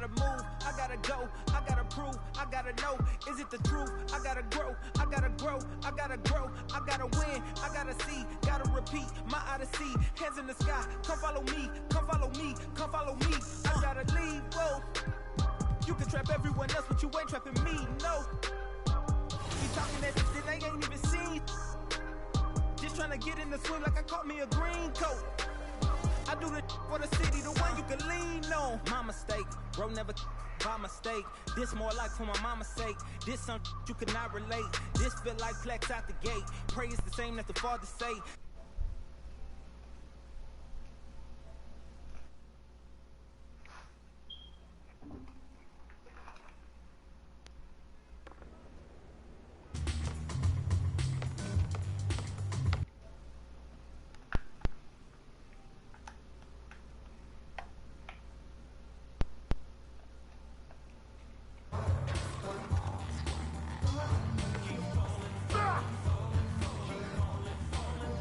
gotta move, I gotta go, I gotta prove, I gotta know, is it the truth? I gotta grow, I gotta grow, I gotta grow, I gotta win, I gotta see, gotta repeat, my odyssey, hands in the sky, come follow me, come follow me, come follow me, I gotta leave, whoa. You can trap everyone else, but you ain't trapping me, no. You talking that shit they ain't even seen. Just trying to get in the swim like I caught me a green coat. I do the for the city, the one you can lean on. My mistake, bro, never by mistake. This more like for my mama's sake. This something you cannot relate. This feel like flex out the gate. Pray is the same that the Father say.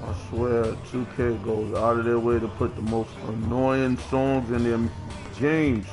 I swear 2K goes out of their way to put the most annoying songs in their games.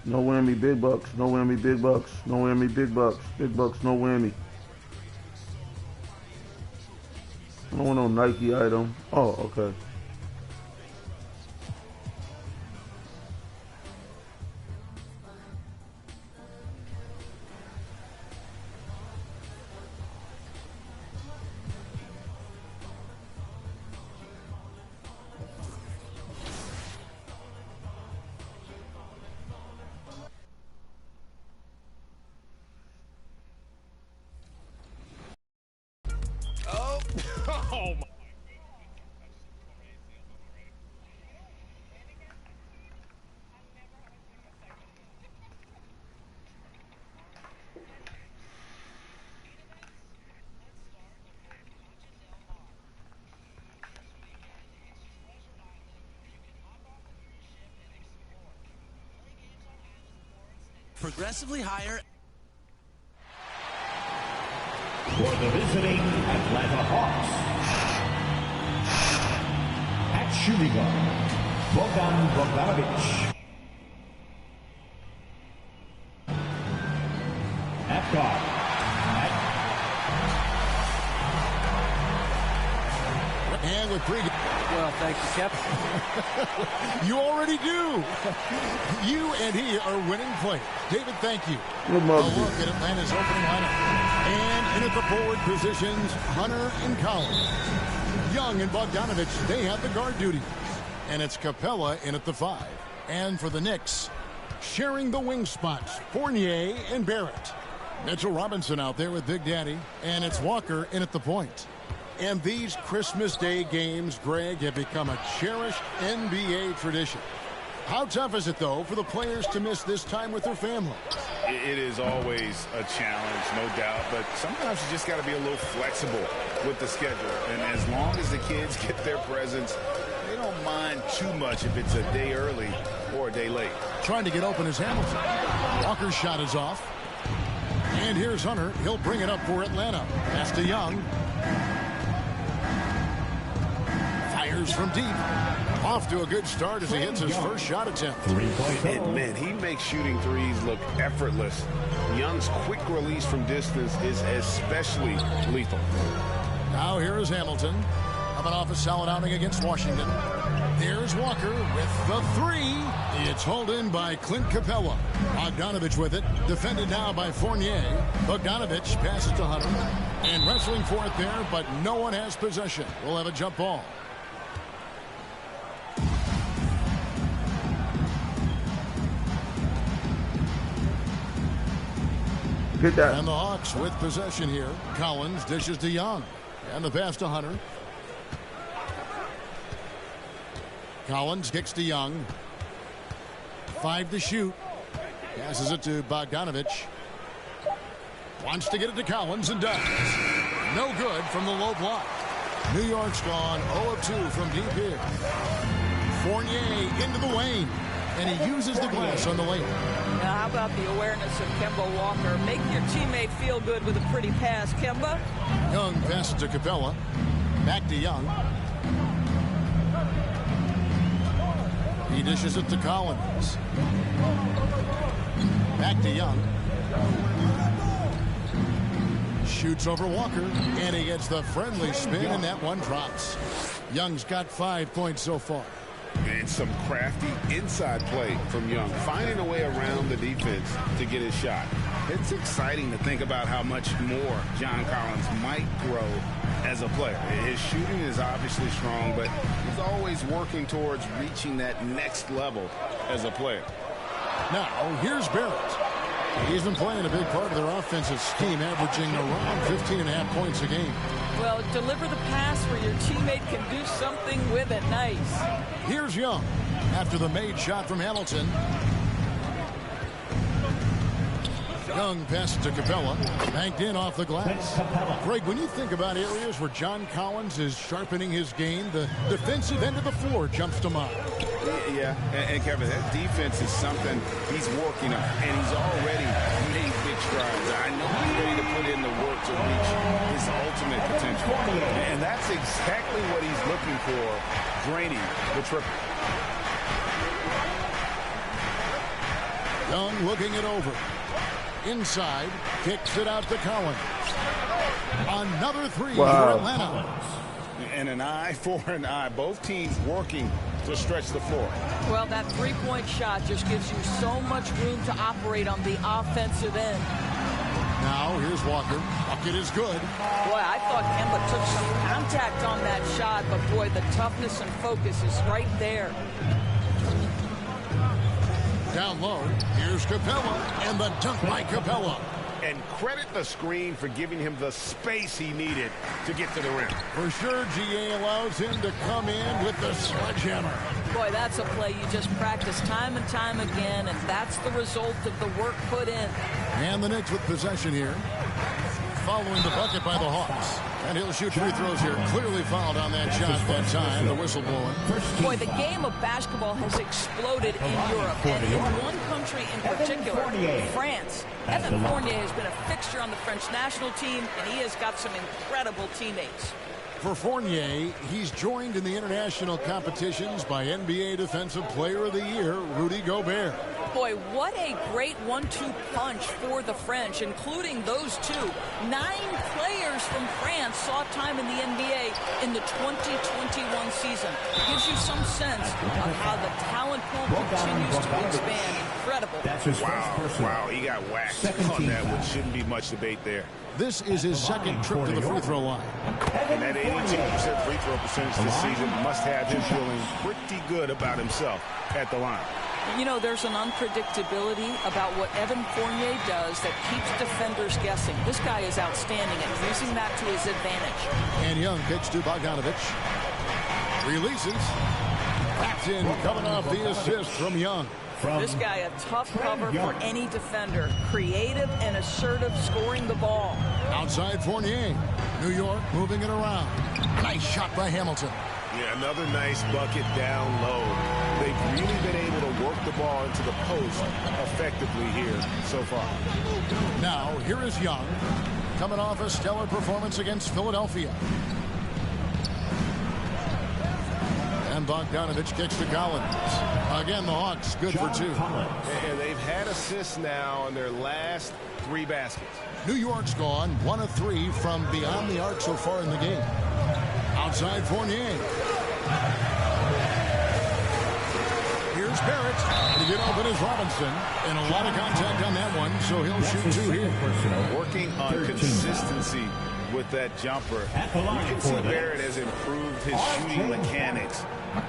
No whammy, big bucks. No whammy, big bucks. No whammy, big bucks. Big bucks, no whammy. I don't want no Nike item. Oh, okay. Oh my. Progressively higher. For the visiting Atlanta Hawks, at shooting guard, Bogdanovic. At guard, and with three. Well, thank you, Kevin. You already do. You and he are winning players. David, thank you. Good A luck, look at Atlanta's opening lineup. And in at the forward positions, Hunter and Collins. Young and Bogdanovic, they have the guard duty. And it's Capella in at the 5. And for the Knicks, sharing the wing spots, Fournier and Barrett. Mitchell Robinson out there with Big Daddy. And it's Walker in at the point. And these Christmas Day games, Greg, have become a cherished NBA tradition. How tough is it, though, for the players to miss this time with their family? It is always a challenge, no doubt, but sometimes you just got to be a little flexible with the schedule. And as long as the kids get their presents, they don't mind too much if it's a day early or a day late. Trying to get open is Hamilton. Walker's shot is off. And here's Hunter. He'll bring it up for Atlanta. Pass to Young. fires from deep. Off to a good start as he hits his first shot attempt. And man, he makes shooting threes look effortless. Young's quick release from distance is especially lethal. Now here is Hamilton. Coming off a solid outing against Washington. There's Walker with the three. It's hauled in by Clint Capella. Bogdanovich with it. Defended now by Fournier. Bogdanovich passes to Hunter. And wrestling for it there, but no one has possession. We'll have a jump ball. Hit that. And the Hawks with possession here. Collins dishes to Young. And the pass to Hunter. Collins kicks to Young. 5 to shoot. Passes it to Bogdanovich. Wants to get it to Collins and does. No good from the low block. New York's gone 0 of 2 from deep here. Fournier into the lane. And he uses the glass on the lane. Now, how about the awareness of Kemba Walker? Make your teammate feel good with a pretty pass, Kemba. Young passes to Capella. Back to Young. He dishes it to Collins. Back to Young. Shoots over Walker, and he gets the friendly spin, and that one drops. Young's got 5 points so far. And some crafty inside play from Young, finding a way around the defense to get his shot. It's exciting to think about how much more John Collins might grow as a player. His shooting is obviously strong, but he's always working towards reaching that next level as a player. Now, here's Barrett. He's been playing a big part of their offensive scheme, averaging around 15.5 points a game. Well, deliver the pass where your teammate can do something with it. Nice. Here's Young after the made shot from Hamilton. Young passes to Capella. Banked in off the glass. Greg, when you think about areas where John Collins is sharpening his game, the defensive end of the floor jumps to mind. Yeah, and Kevin, that defense is something he's working on, and he's already made big strides. I know he's ready to put in the work to reach his ultimate potential. And that's exactly what he's looking for, draining the triple. Young looking it over. Inside, kicks it out to Collins. Another three for Atlanta. And an eye for an eye. Both teams working to stretch the floor. Well, that three-point shot just gives you so much room to operate on the offensive end. Now, here's Walker. Bucket is good. Boy, I thought Kemba took some contact on that shot, but boy, the toughness and focus is right there. Down low, here's Capella, and the dunk by Capella. And credit the screen for giving him the space he needed to get to the rim. For sure, GA allows him to come in with the sledgehammer. Boy, that's a play you just practice time and time again, and that's the result of the work put in. And the Knicks with possession here. Following the bucket by the Hawks. And he'll shoot free throws here. Clearly fouled on that shot that time. The whistle blowing. Boy, the game of basketball has exploded in Europe. And in one country in particular, France. Evan Fournier has been a fixture on the French national team, and he has got some incredible teammates. For Fournier, he's joined in the international competitions by NBA Defensive Player of the Year, Rudy Gobert. Boy, what a great 1-2 punch for the French, including those two. 9 players from France saw time in the NBA in the 2021 season. Gives you some sense of how the talent pool continues to expand. Incredible. Wow, he got whacked on that, which shouldn't be much debate there. This is his second trip to the free throw line. And that 82% free throw percentage this season must have him feeling pretty good about himself at the line. You know, there's an unpredictability about what Evan Fournier does that keeps defenders guessing. This guy is outstanding at using that to his advantage. And Young kicks to Bogdanovich. Releases. That's in, coming off the assist from Young. This guy a tough cover for any defender. Creative and assertive scoring the ball. Outside Fournier. New York moving it around. Nice shot by Hamilton. Yeah, another nice bucket down low. They've really been able to work the ball into the post effectively here so far. Now, here is Young, coming off a stellar performance against Philadelphia. And Bogdanovich kicks to Collins. Again, the Hawks good for 2. And they've had assists now on their last 3 baskets. New York's gone 1 of 3 from beyond the arc so far in the game. Outside Fournier. Here's Barrett. To get open is Robinson. And a lot of contact on that one, so he'll shoot 2 here. Working on consistency with that jumper. You can see Barrett has improved his shooting mechanics.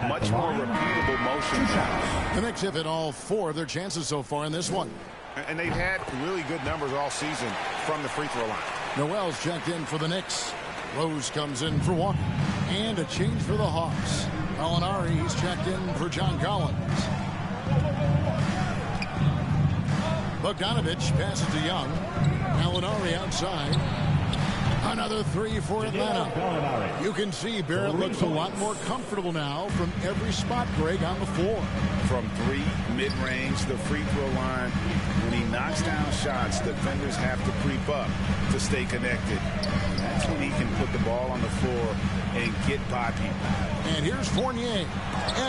Much more repeatable motion now. The Knicks have hit all 4 of their chances so far in this one. And they've had really good numbers all season from the free throw line. Noel's checked in for the Knicks. Rose comes in for Walker. And a change for the Hawks. Molinari, he's checked in for John Collins. Bogdanovich passes to Young. Molinari outside. Another 3 for Atlanta. You can see Barrett looks a lot more comfortable now from every spot, Greg, on the floor. From 3, mid-range, the free throw line. When he knocks down shots, defenders have to creep up to stay connected. That's when he can put the ball on the floor and get by people. And here's Fournier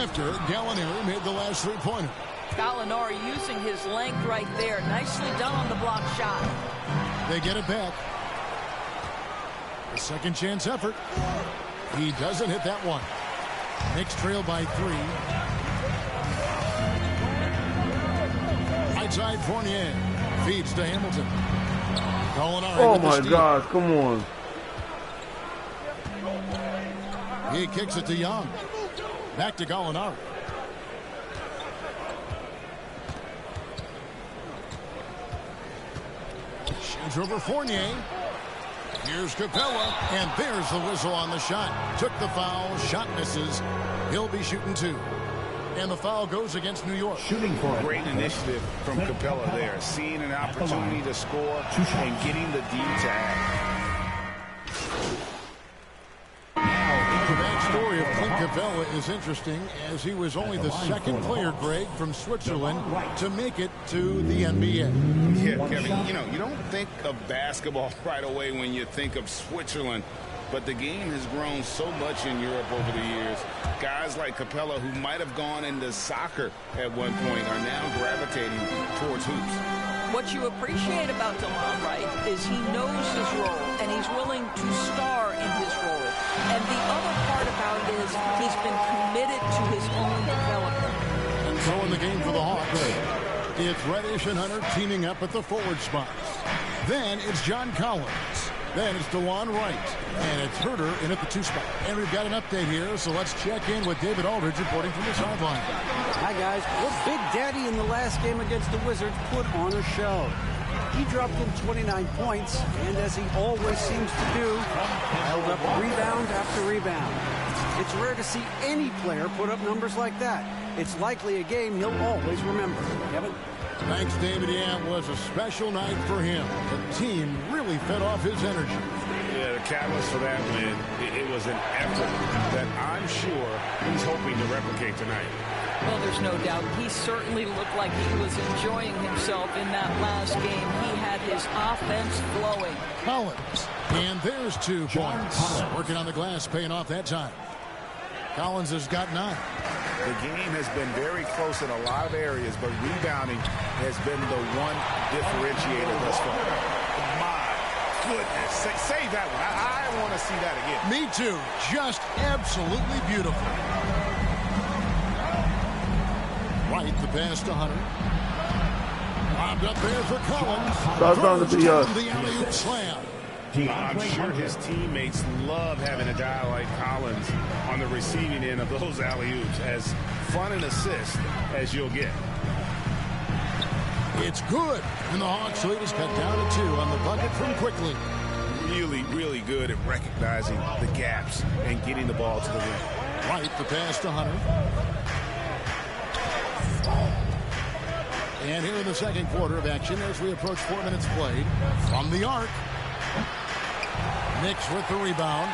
after Gallinari made the last 3-pointer. Gallinari using his length right there. Nicely done on the block shot. They get it back. A second chance effort. He doesn't hit that one. Knicks trail by 3. Right side Fournier. Feeds to Hamilton. Gallinari Oh with the my steal. gosh, come on. He kicks it to Young. Back to Gallinari. Shoots over Fournier. Here's Capella, and there's the whistle on the shot. Took the foul, shot misses. He'll be shooting 2. And the foul goes against New York. Great initiative from Capella there. Seeing an opportunity to score and getting the D tag. The backstory of Clint Capella is interesting, as he was only the 2nd player, Greg, from Switzerland to make it to the NBA. Yeah, Kevin, you don't think of basketball right away when you think of Switzerland, but the game has grown so much in Europe over the years. Guys like Capella, who might have gone into soccer at one point, are now gravitating towards hoops. What you appreciate about DeLon Wright is he knows his role, and he's willing to star in his role. And the other part about it is he's been committed to his own development. And so in the game for the Hawks, it's Reddish and Hunter teaming up at the forward spots. Then it's John Collins. Then it's DeLon Wright. And it's Herter in at the 2 spot. And we've got an update here, so let's check in with David Aldridge reporting from the sideline. Hi, guys. Well, Big Daddy in the last game against the Wizards put on a show. He dropped in 29 points, and as he always seems to do, held up rebound after rebound. It's rare to see any player put up numbers like that. It's likely a game he'll always remember. Kevin? Thanks, David. Yeah, it was a special night for him. The team really fed off his energy. Yeah, the catalyst for that win, it was an effort that I'm sure he's hoping to replicate tonight. Well, there's no doubt. He certainly looked like he was enjoying himself in that last game. He had his offense flowing. Collins. And there's 2 points. Working on the glass, paying off that time. Collins has got 9. The game has been very close in a lot of areas, but rebounding has been the one differentiator thus far. My goodness. Save that one. I want to see that again. Me too. Just absolutely beautiful. Right, the pass to Hunter. Lobbed up there for Collins. That's down to the alley-oop slam. I'm sure his teammates love having a guy like Collins on the receiving end of those alley-oops. As fun an assist as you'll get. It's good. And the Hawks lead is cut down to 2 on the bucket from Quickly. Really, really good at recognizing the gaps and getting the ball to the rim. Right, the pass to Hunter. And here in the second quarter of action as we approach 4 minutes played. From the arc. Knicks with the rebound.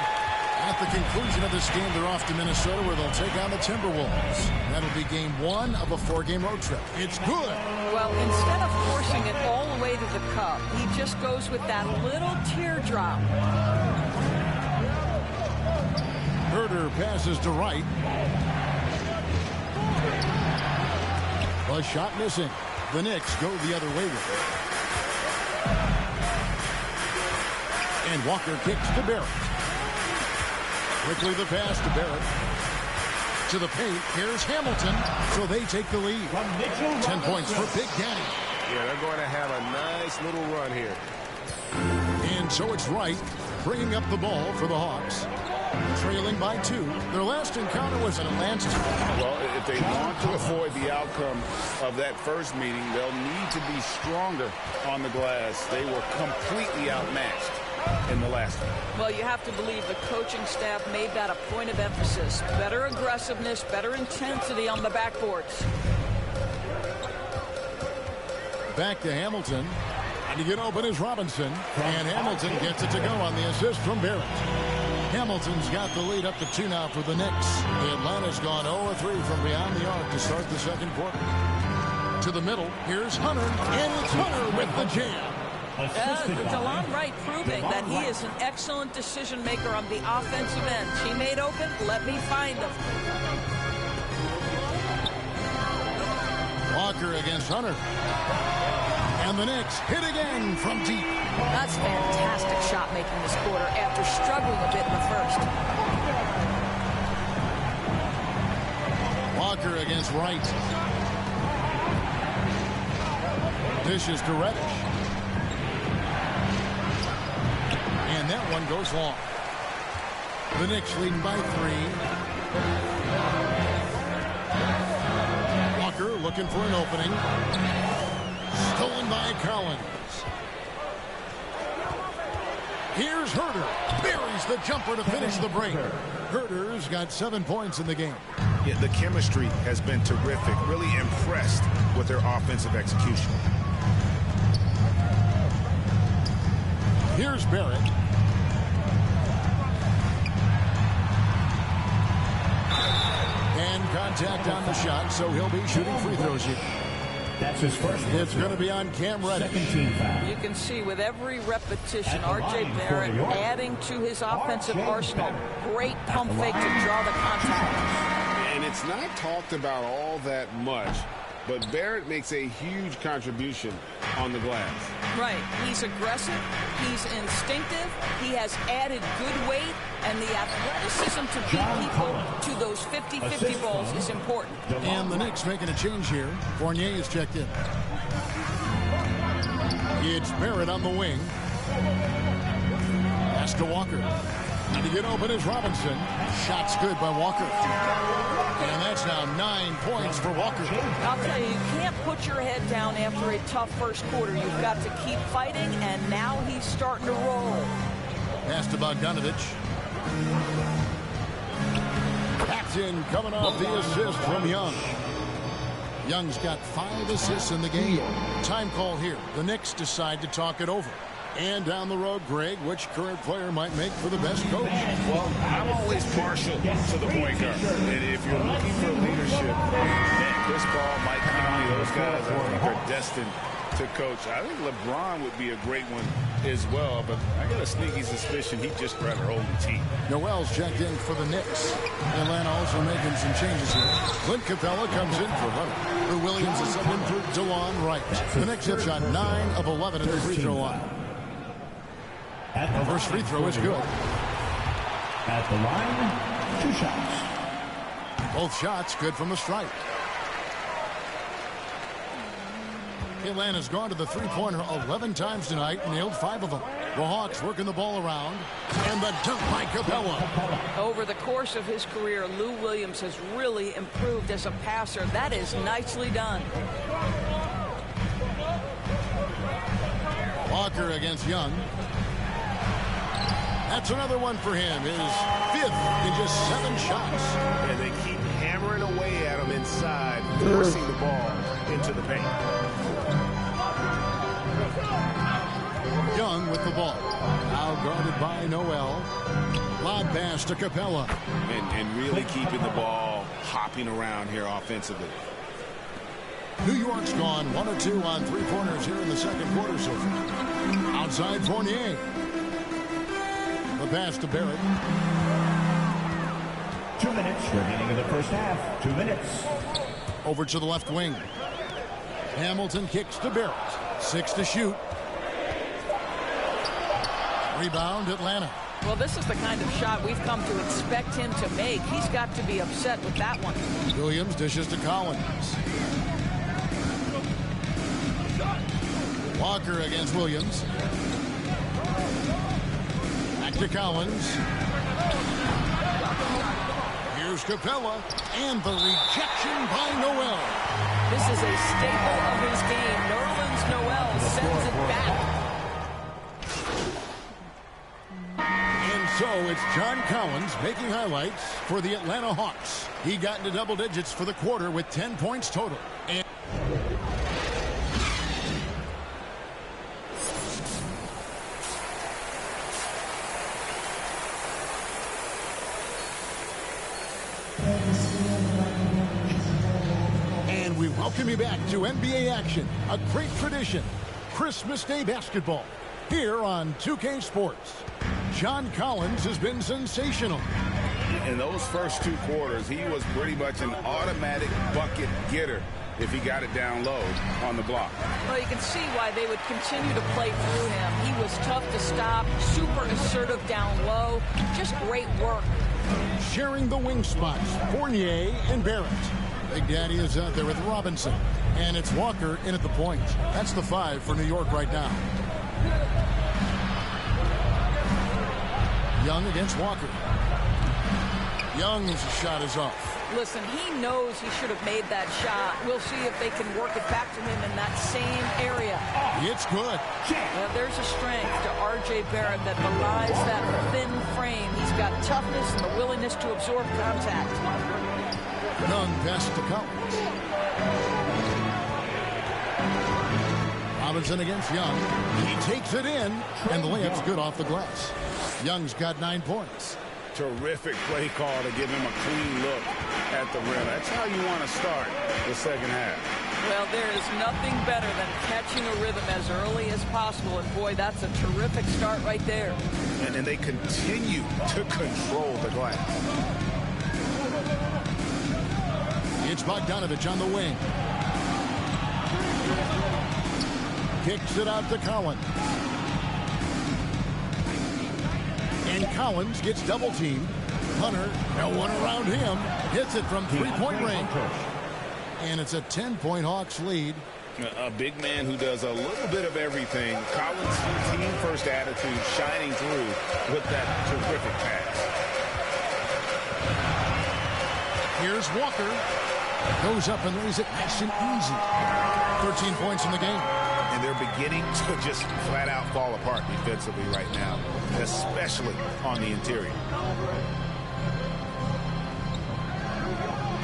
At the conclusion of this game, they're off to Minnesota where they'll take on the Timberwolves. That'll be game 1 of a 4-game road trip. It's good. Well, instead of forcing it all the way to the cup, he just goes with that little teardrop. Herter passes to Wright. A shot missing. The Knicks go the other way with it. And Walker kicks to Barrett. Quickly the pass to Barrett. To the paint. Here's Hamilton. So they take the lead. 10 points for Big Daddy. Yeah, they're going to have a nice little run here. And so it's Wright bringing up the ball for the Hawks. Trailing by 2. Their last encounter was in Atlanta. Well, if they want to avoid the outcome of that first meeting, they'll need to be stronger on the glass. They were completely outmatched in the last one. Well, you have to believe the coaching staff made that a point of emphasis. Better aggressiveness, better intensity on the backboards. Back to Hamilton. And to get open is Robinson. And Hamilton gets it to go on the assist from Barrett. Hamilton's got the lead up to 2 now for the Knicks. Atlanta's gone 0-3 from beyond the arc to start the second quarter. To the middle, here's Hunter, and it's Hunter with the jam. DeLon Wright proving that he is an excellent decision maker on the offensive end. Teammate open, let me find him. Walker against Hunter. And the Knicks hit again from deep. That's fantastic shot making this quarter after struggling a bit in the first. Walker against Wright. Dishes to Reddish. And that one goes long. The Knicks leading by 3. Walker looking for an opening. Stolen by Collins. Here's Herter. Buries the jumper to finish the break. Herter's got 7 points in the game. Yeah, the chemistry has been terrific. Really impressed with their offensive execution. Here's Barrett. And contact on the shot, so he'll be shooting free throws here. That's his first. It's going to be on Cam Reddish. You can see with every repetition, R.J. Barrett adding to his offensive arsenal. Great pump fake to draw the contact. And it's not talked about all that much, but Barrett makes a huge contribution on the glass. Right. He's aggressive. He's instinctive. He has added good weight. And the athleticism to beat people to those 50-50 balls is important. And the Knicks making a change here. Fournier is checked in. It's Barrett on the wing. Pass to Walker. And to get open is Robinson. Shot's good by Walker. And that's now 9 points for Walker. I'll tell you, you can't put your head down after a tough first quarter. You've got to keep fighting, and now he's starting to roll. Pass to Bogdanovich. Paxton coming off the assist from Young. Young's got 5 assists in the game. Time call here. The Knicks decide to talk it over. And down the road, Greg, which current player might make for the best coach? Well, I'm always partial to the point guard. And if you're looking for leadership, then Chris Paul, Mike Conley, those guys I think are destined to coach. I think LeBron would be a great one as well, but I got a sneaky suspicion he'd just rather hold the team. Noel's checked in for the Knicks. Atlanta also making some changes here. Clint Capella comes in for Hunter. Lou Williams is subbed in for DeLon Wright. The Knicks have shot 9 of 11 at the free throw line. The first free throw is good. At the line, 2 shots. Both shots good from the stripe. Atlanta's gone to the three-pointer 11 times tonight, nailed 5 of them. The Hawks working the ball around, and the dunk by Capella. Over the course of his career, Lou Williams has really improved as a passer. That is nicely done. Walker against Young. That's another one for him. His 5th in just 7 shots. And they keep hammering away at him inside, forcing the ball into the paint. Young with the ball. Now guarded by Noel. Lob pass to Capella. And really keeping the ball hopping around here offensively. New York's gone 1 or 2 on 3-pointers here in the second quarter so far. Outside Fournier. The pass to Barrett. 2 minutes remaining in the first half. 2 minutes. Over to the left wing. Hamilton kicks to Barrett. 6 to shoot. Rebound, Atlanta. Well, this is the kind of shot we've come to expect him to make. He's got to be upset with that one. Williams dishes to Collins. Walker against Williams. Back to Collins. Here's Capella. And the rejection by Noel. This is a staple of his game. Nerlens Noel sends it back. And so it's John Collins making highlights for the Atlanta Hawks. He got into double digits for the quarter with 10 points total. And we welcome you back to NBA action, a great tradition, Christmas Day basketball, here on 2K Sports. John Collins has been sensational. In those first 2 quarters, he was pretty much an automatic bucket getter if he got it down low on the block. Well, you can see why they would continue to play through him. He was tough to stop, super assertive down low, just great work. Sharing the wing spots, Fournier and Barrett. Big Daddy is out there with Robinson. And it's Walker in at the point. That's the 5 for New York right now. Young against Walker. Young's shot is off. Listen, he knows he should have made that shot. We'll see if they can work it back to him in that same area. It's good. Well, there's a strength to R.J. Barrett that belies that thin frame. He's got toughness and the willingness to absorb contact. Young passes to Collins. Robinson against Young. He takes it in, and the layup's good off the glass. Young's got 9 points. Terrific play call to give him a clean look at the rim. That's how you want to start the second half. Well, there is nothing better than catching a rhythm as early as possible. And, boy, that's a terrific start right there. And they continue to control the glass. It's Bogdanovich on the wing. Kicks it out to Collins. And Collins gets double-teamed. Hunter, no one around him, hits it from three-point range. And it's a 10-point Hawks lead. A big man who does a little bit of everything. Collins' team-first attitude shining through with that terrific pass. Here's Walker. Goes up and lays it nice and easy. 13 points in the game. And they're beginning to just flat-out fall apart defensively right now, especially on the interior.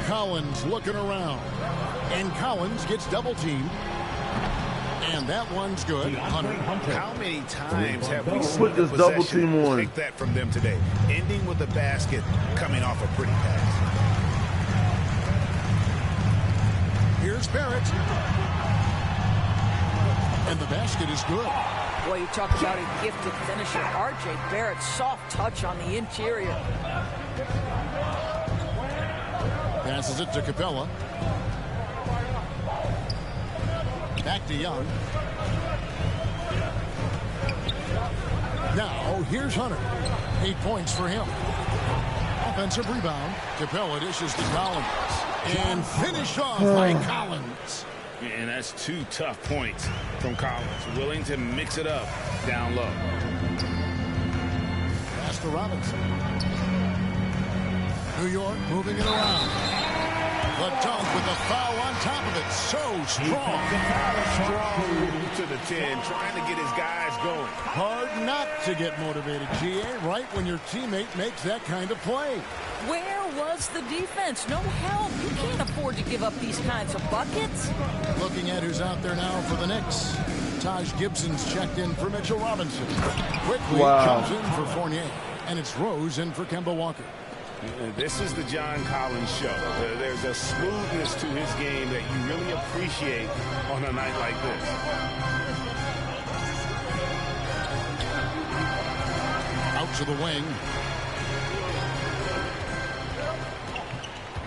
Collins looking around. And Collins gets double-teamed. And that one's good. Hunter. How many times have we seen put this double team on? Take that from them today, ending with a basket coming off a pretty pass. Here's Barrett. And the basket is good. Boy, you talk about a gifted finisher. R.J. Barrett, soft touch on the interior. Passes it to Capella. Back to Young. Now, here's Hunter. 8 points for him. Offensive rebound. Capella dishes to Collins. And finished off by Collins. And that's 2 tough points from Collins. Willing to mix it up down low. Pass to Robinson. New York moving it around. The dunk with the foul on top of it. So strong. Strong to the 10, trying to get his guys going. Hard not to get motivated, GA, right when your teammate makes that kind of play. Where was the defense? No help. You can't afford to give up these kinds of buckets. Looking at who's out there now for the Knicks. Taj Gibson's checked in for Mitchell Robinson. Quickly jumps in for Fournier. And it's Rose in for Kemba Walker. This is the John Collins show. There's a smoothness to his game that you really appreciate on a night like this. Out to the wing.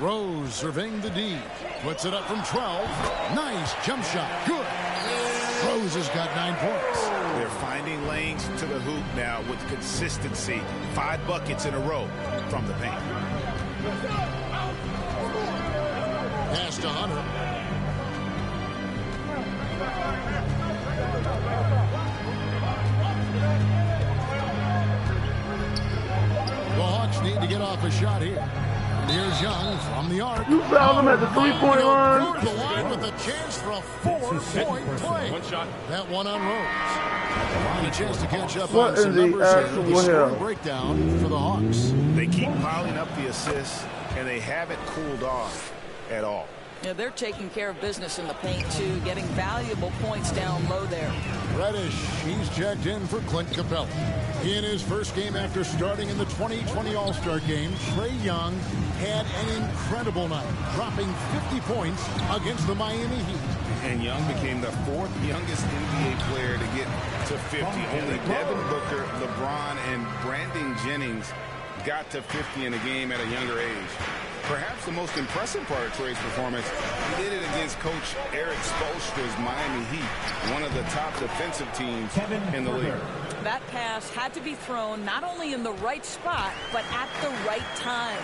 Rose surveying the D. Puts it up from 12. Nice jump shot. Good. Rose has got 9 points. They're finding lanes to the hoop now with consistency. 5 buckets in a row from the paint. Pass to Hunter. The Hawks need to get off a shot here. And here's Young from the arc. You fouled him at the three-point line. The line with a chance for a 4-point play. One shot. That one on Rose. And a chance to catch up What on some in the numbers here. actual The scoring hell? breakdown for the Hawks. They keep piling up the assists, and they haven't cooled off at all. Yeah, they're taking care of business in the paint, too, getting valuable points down low there. Reddish, he's checked in for Clint Capella. In his first game after starting in the 2020 All-Star Game, Trae Young had an incredible night, dropping 50 points against the Miami Heat. And Young became the 4th youngest NBA player to get to 50. Only Devin Booker, LeBron, and Brandon Jennings got to 50 in a game at a younger age. Perhaps the most impressive part of Trae's performance, he did it against Coach Eric Spoelstra's Miami Heat, one of the top defensive teams in the league. That pass had to be thrown not only in the right spot, but at the right time.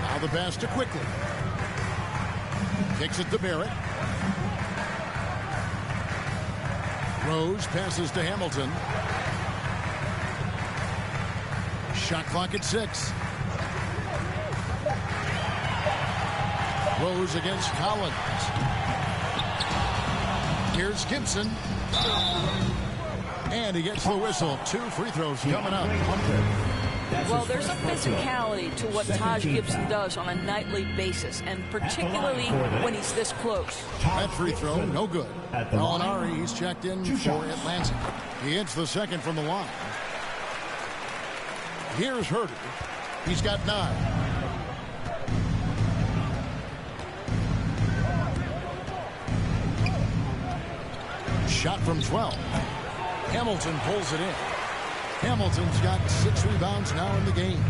Now the pass to Quickly. Kicks it to Barrett. Rose passes to Hamilton. Shot clock at 6. Rose against Collins. Here's Gibson. And he gets the whistle. 2 free throws coming up. Well, there's a physicality to what Taj Gibson does on a nightly basis, and particularly when he's this close. That free throw, no good. Molinari, he's checked in for Atlanta. He hits the second from the line. Here's Herter. He's got 9. Shot from 12. Hamilton pulls it in. Hamilton's got 6 rebounds now in the game.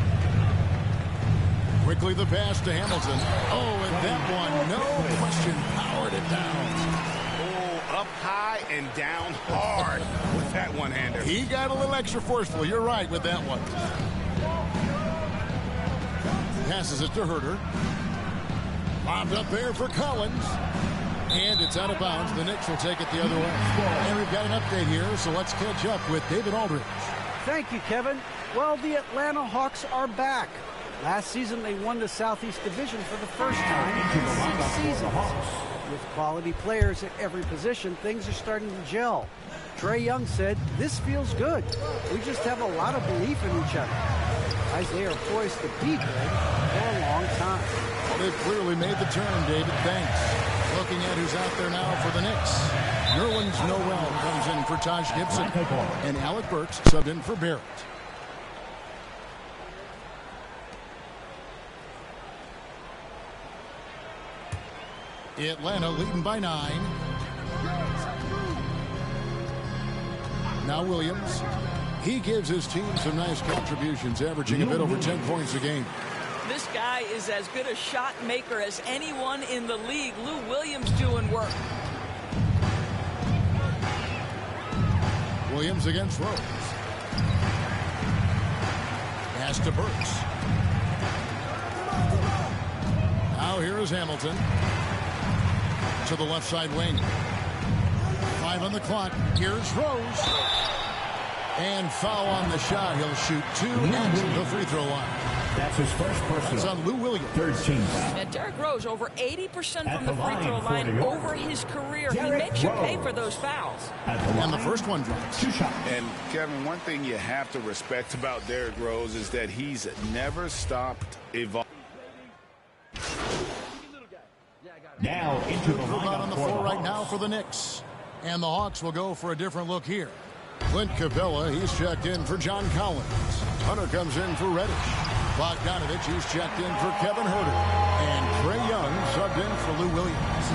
Quickly the pass to Hamilton. Oh, and that one, no question, powered it down. Oh, up high and down hard with that one-hander. He got a little extra forceful. You're right with that one. Passes it to Herter. Bombed up there for Collins. And it's out of bounds. The Knicks will take it the other way. And we've got an update here, so let's catch up with David Aldridge. Thank you, Kevin. Well, the Atlanta Hawks are back. Last season, they won the Southeast Division for the first time in 6 seasons. With quality players at every position, things are starting to gel. Trae Young said, "This feels good. We just have a lot of belief in each other." Guys, they are poised to be good for a long time. Well, they've clearly made the turn, David. Thanks. Looking at who's out there now for the Knicks. Nerlens Noel comes in for Taj Gibson. And Alec Burks subbed in for Barrett. Atlanta leading by 9. Now Williams. He gives his team some nice contributions, averaging a bit over 10 points a game. This guy is as good a shot maker as anyone in the league. Lou Williams doing work. Williams against Rose. Pass to Burks. Now here is Hamilton. To the left side wing. 5 on the clock. Here's Rose. And foul on the shot. He'll shoot 2 at the free throw line. That's his first personal. It's on Lou Williams. 13. And Derrick Rose over 80% from the free throw line over his career. He makes you pay for those fouls. And the first one drops. 2 shots. And, Kevin, one thing you have to respect about Derrick Rose is that he's never stopped evolving. Now into the Move out on lineup the for floor the right now for the Knicks. And the Hawks will go for a different look here. Clint Capella, he's checked in for John Collins. Hunter comes in for Reddish. Bogdanovich, he's checked in for Kevin Herter. And Trae Young subbed in for Lou Williams.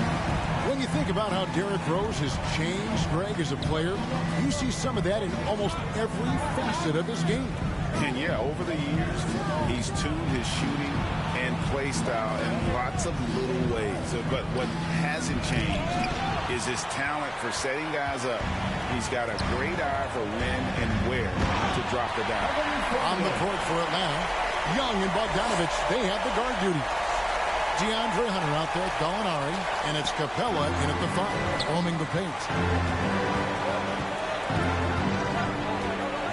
When you think about how Derrick Rose has changed, Greg, as a player, you see some of that in almost every facet of his game. And, yeah, over the years, he's tuned his shooting and same play style in lots of little ways. But what hasn't changed is his talent for setting guys up. He's got a great eye for when and where to drop the dime. On the court for Atlanta, Young and Bogdanovich, they have the guard duty. DeAndre Hunter out there, Gallinari, and it's Capella in at the 5, roaming the paint.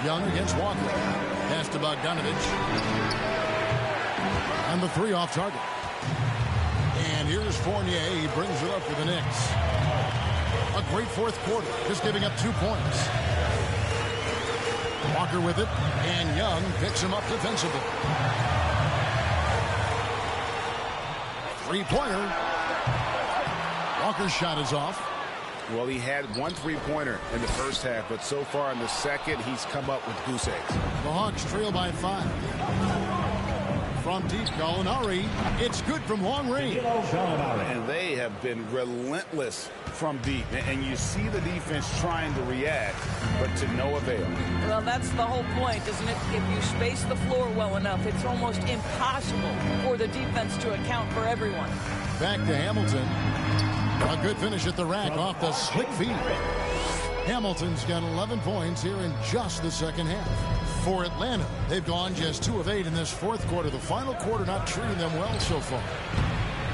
Young against Walker. Pass to Bogdanovich. And the 3 off target. And here's Fournier. He brings it up for the Knicks. A great fourth quarter, just giving up 2 points. Walker with it, and Young picks him up defensively. 3-pointer. Walker's shot is off. Well, he had 1 3-pointer in the first half, but so far in the second, he's come up with goose eggs. The Hawks trail by 5. From deep, Gallinari. It's good from long range. And they have been relentless from deep. And you see the defense trying to react, but to no avail. Well, that's the whole point, isn't it? If you space the floor well enough, it's almost impossible for the defense to account for everyone. Back to Hamilton. A good finish at the rack off the slick feed. Hamilton's got 11 points here in just the second half. For Atlanta, they've gone just 2 of 8 in this fourth quarter. The final quarter not treating them well so far.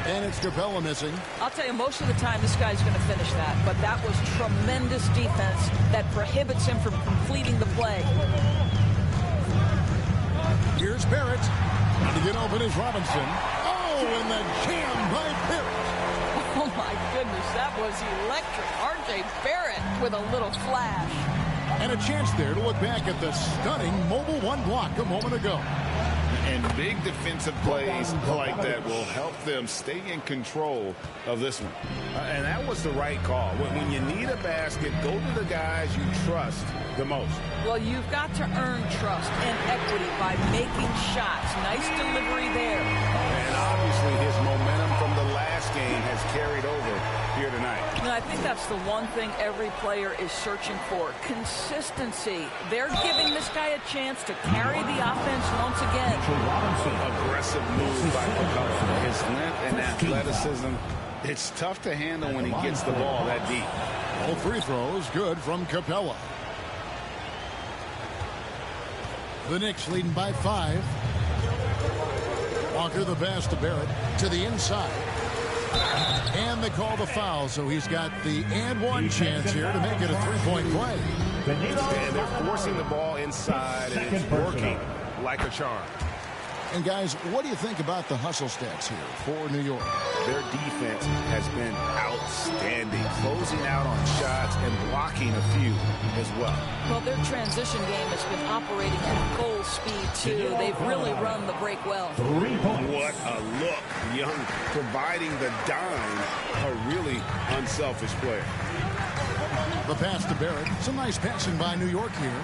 And it's Capella missing. I'll tell you, most of the time this guy's going to finish that. But that was tremendous defense that prohibits him from completing the play. Here's Barrett. To get open is Robinson. Oh, and the jam by Barrett. Oh, my goodness, that was electric. R.J. Barrett with a little flash. And a chance there to look back at the stunning mobile 1 block a moment ago. And big defensive plays like that will help them stay in control of this one. And that was the right call. When you need a basket, go to the guys you trust the most. Well, you've got to earn trust and equity by making shots. Nice delivery there. And obviously his momentum from the last game has carried over here tonight. And I think that's the one thing every player is searching for. Consistency. They're giving this guy a chance to carry the offense once again. Aggressive move by Capella. His length and athleticism. It's tough to handle when he gets the ball that deep. All free throws good from Capella. The Knicks leading by 5. Walker the pass to Barrett to the inside. And they call the foul, so he's got the and one chance here to make it a 3-point play. And they're forcing the ball inside, and it's working like a charm. And guys, what do you think about the hustle stats here for New York? Their defense has been outstanding, closing out on shots and blocking a few as well. Well, their transition game has been operating at full speed, too. They've really run the break well. What a look. Young providing the dime, a really unselfish player. The pass to Barrett. Some nice passing by New York here.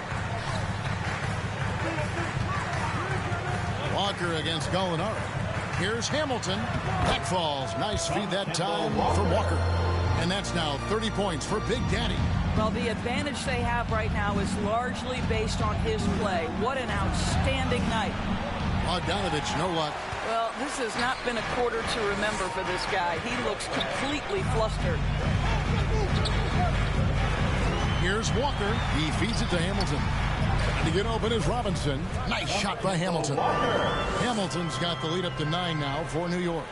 Walker against Gallinari. Here's Hamilton. That falls. Nice feed that time for Walker. And that's now 30 points for Big Daddy. Well, the advantage they have right now is largely based on his play. What an outstanding night. Bogdanovich, no luck. Well, this has not been a quarter to remember for this guy. He looks completely flustered. Here's Walker. He feeds it to Hamilton. To get open is Robinson. Nice shot by Hamilton. Hamilton's got the lead up to 9 now for New York.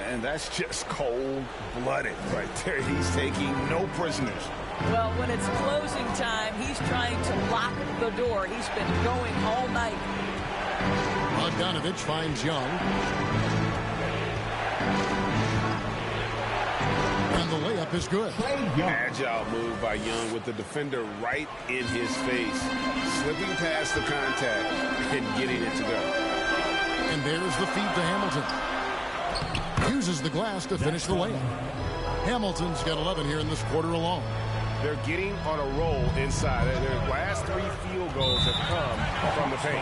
And that's just cold-blooded right there. He's taking no prisoners. Well, when it's closing time, he's trying to lock the door. He's been going all night. Bogdanovich finds Young. And the layup is good. Agile move by Young with the defender right in his face. Slipping past the contact and getting it to go. And there's the feed to Hamilton. Uses the glass to finish the layup. Hamilton's got 11 here in this quarter alone. They're getting on a roll inside. Their last 3 field goals have come from the paint.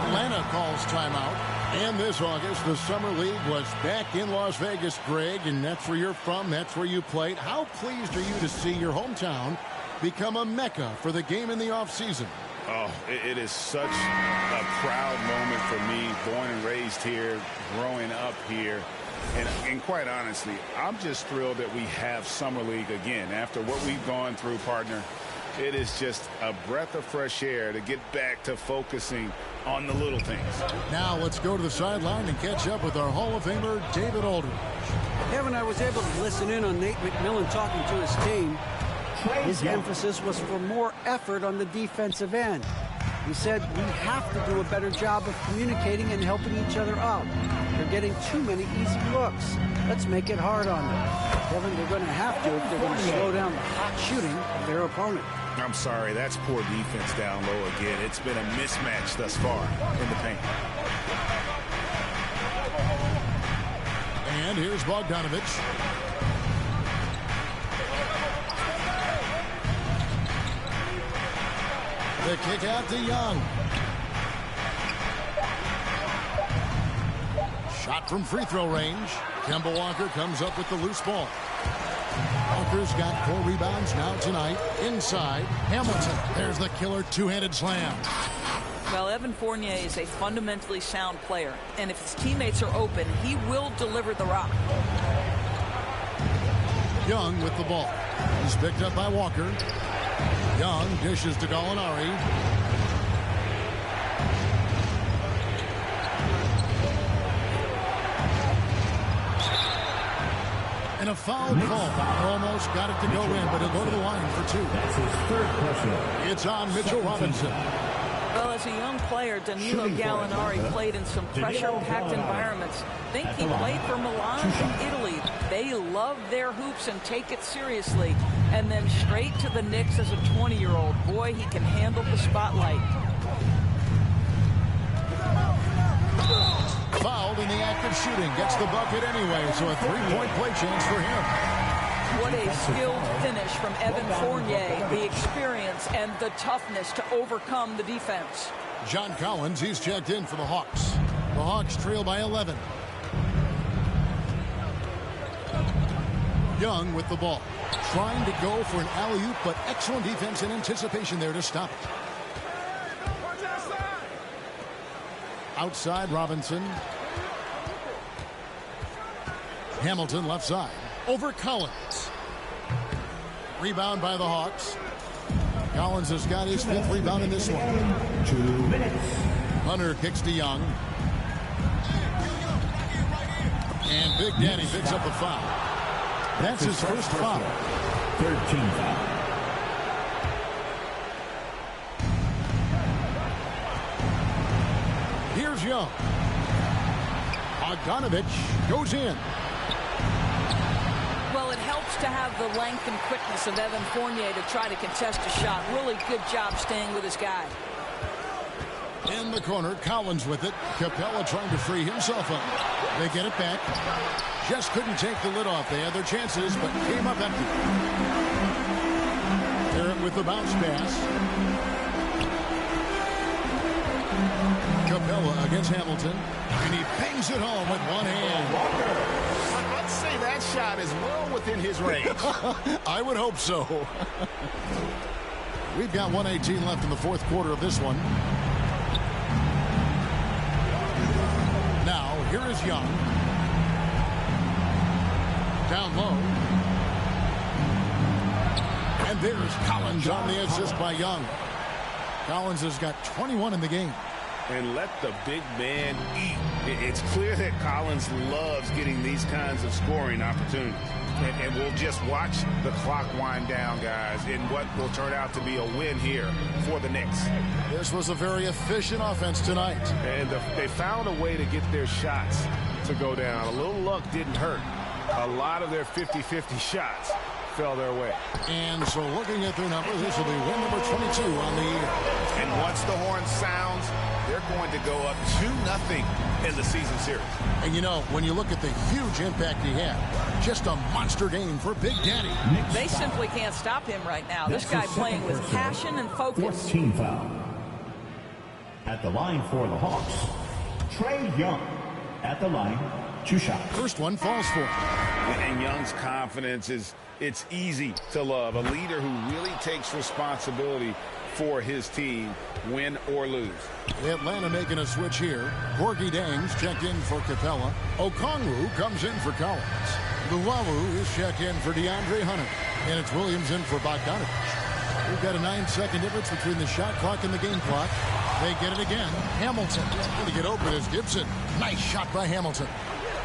Atlanta calls timeout. And this August, the Summer League was back in Las Vegas, Greg, and that's where you're from. That's where you played. How pleased are you to see your hometown become a mecca for the game in the offseason? Oh, it is such a proud moment for me, born and raised here, growing up here. And quite honestly, I'm just thrilled that we have Summer League again. After what we've gone through, partner, it is just a breath of fresh air to get back to focusing on the little things. Now let's go to the sideline and catch up with our Hall of Famer, David Aldridge. Kevin, I was able to listen in on Nate McMillan talking to his team. His emphasis was for more effort on the defensive end. He said, we have to do a better job of communicating and helping each other out. They're getting too many easy looks. Let's make it hard on them. Kevin, they're going to have to if they're going to slow down the hot shooting of their opponent. I'm sorry, that's poor defense down low again. It's been a mismatch thus far in the paint. And here's Bogdanovich. The kick out to Young. Shot from free throw range. Kemba Walker comes up with the loose ball. Walker's got 4 rebounds now tonight. Inside, Hamilton. There's the killer two-handed slam. Well, Evan Fournier is a fundamentally sound player, and if his teammates are open, he will deliver the rock. Young with the ball. He's picked up by Walker. Young dishes to Gallinari. And a foul call. Almost got it to go in, but he'll go to the line for 2. That's his 3rd personal. It's on Mitchell Robinson. Well, as a young player, Danilo Gallinari played in some pressure-packed environments. Think he played for Milan in Italy. They love their hoops and take it seriously. And then straight to the Knicks as a 20-year-old. Boy, he can handle the spotlight. Fouled in the act of shooting. Gets the bucket anyway, so a 3-point play chance for him. What a skilled finish from Evan Fournier. The experience and the toughness to overcome the defense. John Collins, he's checked in for the Hawks. The Hawks trail by 11. Young with the ball. Trying to go for an alley-oop, but excellent defense and anticipation there to stop it. Outside, Robinson. Hamilton left side. Over Collins. Rebound by the Hawks. Collins has got his 5th rebound in this one. 2 minutes. Hunter kicks to Young. And Big Daddy picks up the foul. That's his first foul. 13 foul. Here's Young. Bogdanovich goes in. Well, it helps to have the length and quickness of Evan Fournier to try to contest a shot. Really good job staying with his guy. In the corner, Collins with it. Capella trying to free himself up. They get it back. Just couldn't take the lid off. They had their chances, but came up empty. Barrett with the bounce pass. Capella against Hamilton. And he bangs it home with one hand. Let's say that shot is well within his range. I would hope so. We've got 1:18 left in the 4th quarter of this one. Now, here is Young. Down low. And there's Collins on the assist by Young. Collins has got 21 in the game. And let the big man eat. It's clear that Collins loves getting these kinds of scoring opportunities. And we'll just watch the clock wind down, guys, in what will turn out to be a win here for the Knicks. This was a very efficient offense tonight. And they found a way to get their shots to go down. A little luck didn't hurt. A lot of their 50-50 shots fell their way. And so looking at their numbers, this will be win number 22 on the year. And once the horn sounds, they're going to go up 2-0 in the season series. And you know, when you look at the huge impact he had, just a monster game for Big Daddy. They simply can't stop him right now. This guy playing with passion and focus. 14 foul. At the line for the Hawks, Trae Young. At the line, 2 shots. First one falls for him. And Young's confidence it's easy to love. A leader who really takes responsibility for his team, win or lose. Atlanta making a switch here. Corky Dangs checked in for Capella. Okongwu comes in for Collins. Luwawu is checked in for DeAndre Hunter. And it's Williams in for Bogdanovich. We've got a 9-second difference between the shot clock and the game clock. They get it again. Hamilton going to get open as Gibson. Nice shot by Hamilton.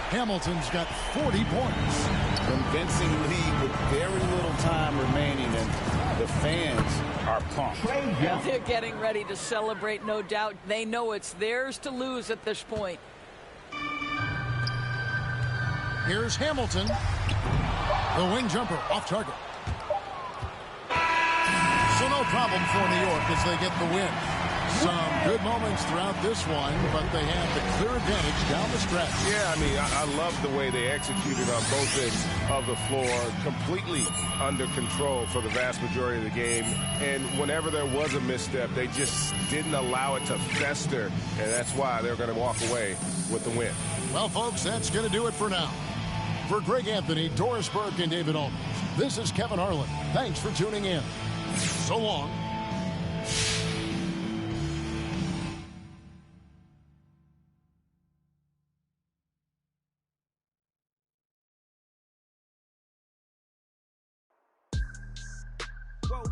Hamilton's got 40 points. Convincing lead with very little time remaining, and the fans are pumped. They're getting ready to celebrate, no doubt. They know it's theirs to lose at this point. Here's Hamilton. The wing jumper off target. So no problem for New York as they get the win. Some good moments throughout this one, but they have the clear advantage down the stretch. Yeah, I mean, I love the way they executed on both ends of the floor, completely under control for the vast majority of the game. And whenever there was a misstep, they just didn't allow it to fester, and that's why they're going to walk away with the win. Well, folks, that's going to do it for now. For Greg Anthony, Doris Burke, and David Aldridge, this is Kevin Harlan. Thanks for tuning in. So long. Whoa.